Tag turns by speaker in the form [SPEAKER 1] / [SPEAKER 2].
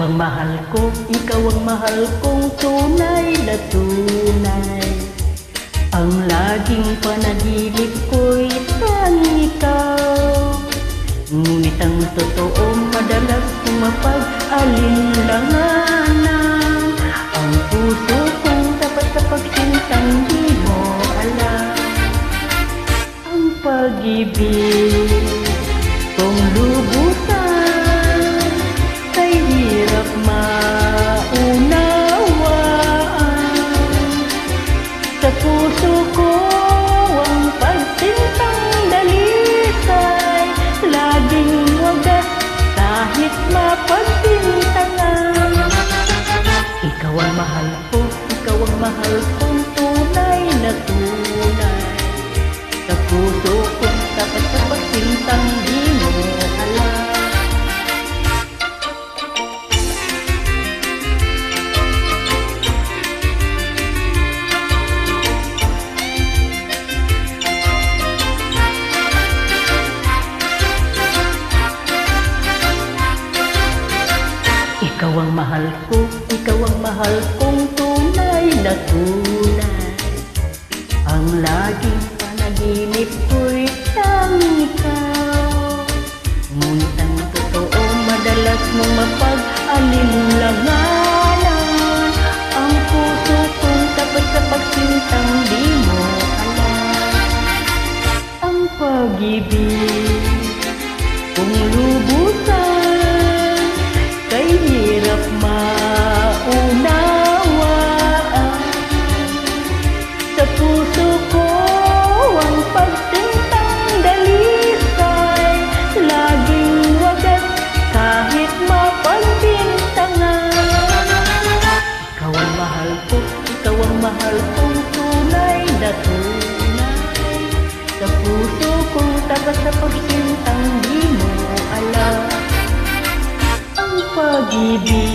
[SPEAKER 1] ang mahal ko, ikaw ang mahal kong tunay na tunay. Ang laging panaginip ko'y tanging ikaw. Ngunit ang totoo madalas mapag-alinlanganan. Ang puso kong tapat sa pagsintang di mo alam. Ang pag-ibig kung lubusan kay hirap maunawaan. Sa puso ko ang pagsintang dalisay, laging wagas kahit mapagsintangan. Ikaw ang mahal ko, ikaw ang mahal kong tunay na tunay. Sa puso kong tapat sa pagsintang di mo alam. Ikaw ang mahal ko, ikaw ang mahal kong tunay na tunay. Ang laging panaginip ko'y tanging ikaw. Ngunit ang totoo madalas mong mapag-alinlanganan. Ang puso kong tapat sa pagsintang di mo alam. Ang pag-ibig kung lubusan kay hirap maunawaan. Sa puso ko ang pagsintang dalisay, laging wagas kahit mapagsintangan. Ikaw ang mahal ko, ikaw ang mahal kong tunay na tunay. Sa puso kong tapat sa pagsintang di mo alam. Ang pag-ibig